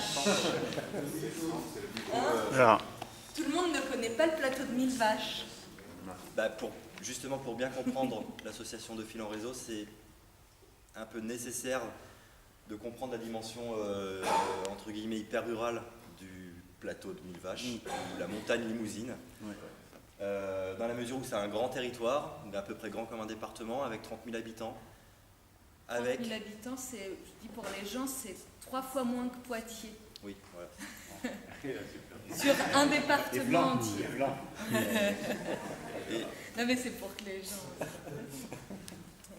Vaches. Alors, Tout le monde ne connaît pas le plateau de 1000 vaches. Bah, justement, pour bien comprendre l'association de fil en réseau, c'est un peu nécessaire de comprendre la dimension entre guillemets hyper rurale du plateau de 1000 vaches, ou la montagne limousine. Dans la mesure où c'est un grand territoire, à peu près grand comme un département, avec 30 000 habitants. 30 000 habitants, je dis pour les gens, c'est 3 fois moins que Poitiers. Oui, voilà. Sur un département entier. Et, Non mais c'est pour que les gens...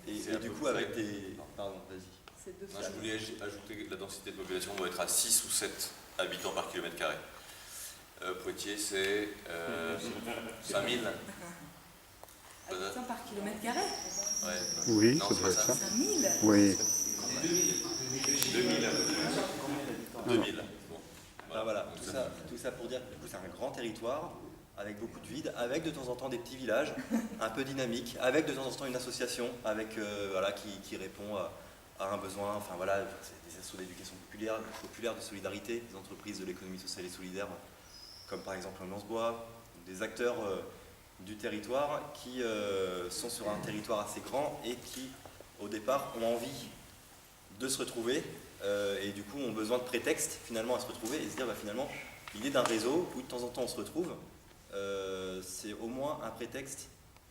et du coup, avec des... Pardon, vas-y. C'est deux Non, fois. je voulais ajouter que la densité de population doit être à 6 ou 7 habitants par kilomètre carré. Poitiers, c'est 5000. Habitants par kilomètre carré. Ouais. oui, Non, ça c'est doit pas être ça. 5000. Oui. 2000. Bon. Ah, voilà, tout ça pour dire que du coup, c'est un grand territoire avec beaucoup de vide, avec de temps en temps des petits villages un peu dynamiques, avec de temps en temps une association avec, voilà, qui répond à un besoin. Enfin voilà, c'est des associations d'éducation populaire, de solidarité, des entreprises de l'économie sociale et solidaire, comme par exemple Lance-Bois, des acteurs du territoire qui sont sur un territoire assez grand et qui, au départ, ont envie de se retrouver et du coup ont besoin de prétextes finalement à se retrouver et se dire bah, finalement l'idée d'un réseau où de temps en temps on se retrouve, c'est au moins un prétexte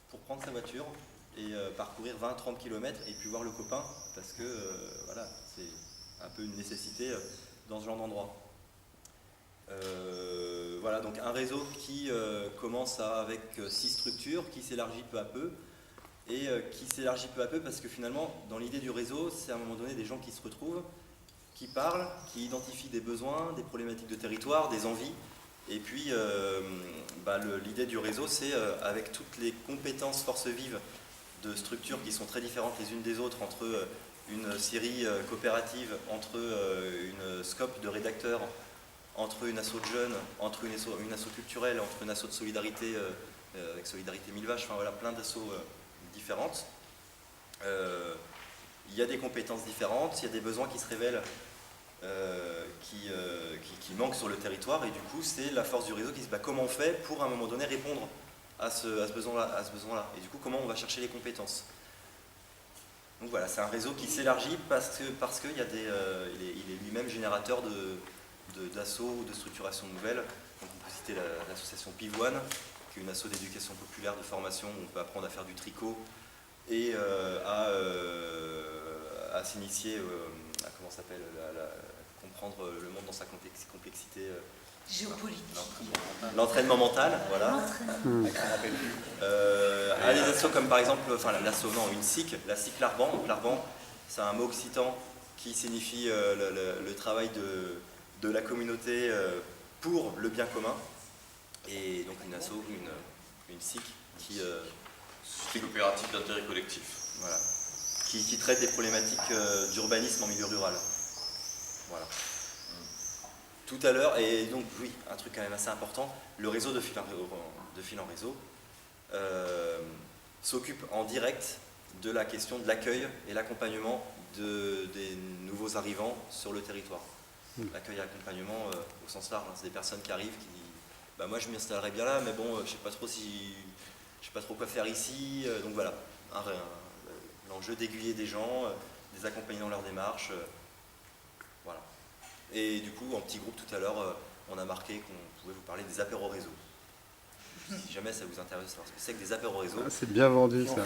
pour prendre sa voiture et parcourir 20-30 km et puis voir le copain parce que voilà, c'est un peu une nécessité dans ce genre d'endroit. Voilà, donc un réseau qui commence avec 6 structures, qui s'élargit peu à peu, et qui s'élargit peu à peu parce que finalement, dans l'idée du réseau, c'est à un moment donné des gens qui se retrouvent, qui parlent, qui identifient des besoins, des problématiques de territoire, des envies, et puis l'idée du réseau, c'est avec toutes les compétences forces vives de structures qui sont très différentes les unes des autres, entre une série coopérative, entre une scope de rédacteurs, entre une asso de jeunes, entre une asso culturelle, entre une asso de solidarité avec Solidarité 1000 vaches, enfin voilà, plein d'assauts différentes. Il y a des compétences différentes, il y a des besoins qui se révèlent, qui manquent sur le territoire, et du coup c'est la force du réseau qui se bat. Comment on fait pour à un moment donné répondre à ce besoin-là, et du coup comment on va chercher les compétences. Donc voilà, c'est un réseau qui s'élargit parce qu'il y a il est lui-même générateur d'assauts ou de structuration nouvelles. Donc on peut citer l'association Pivoine, qui est une asso d'éducation populaire, de formation, où on peut apprendre à faire du tricot et à s'initier à comment ça s'appelle, à comprendre le monde dans sa complexité. Géopolitique. L'entraînement mental, voilà. À des assos comme par exemple, enfin une SIC, la SIC Larban. Donc Larban, c'est un mot occitan qui signifie le travail de la communauté pour le bien commun. Et donc une asso, une SIC qui coopérative d'intérêt collectif. Voilà. Qui traite des problématiques d'urbanisme en milieu rural. Voilà. Tout à l'heure, et donc oui, un truc quand même assez important, le réseau de fil en réseau s'occupe en direct de la question de l'accueil et l'accompagnement des nouveaux arrivants sur le territoire. L'accueil et l'accompagnement au sens large, hein, c'est des personnes qui arrivent qui disent bah, moi je m'installerai bien là, mais bon, je sais pas trop quoi faire ici, donc voilà, l'enjeu d'aiguiller des gens, des accompagner dans leur démarche, voilà. Et du coup, en petit groupe tout à l'heure, on a marqué qu'on pouvait vous parler des apéros réseau. Si jamais ça vous intéresse de savoir ce que c'est que des apéros réseau. Ah, c'est bien vendu ça.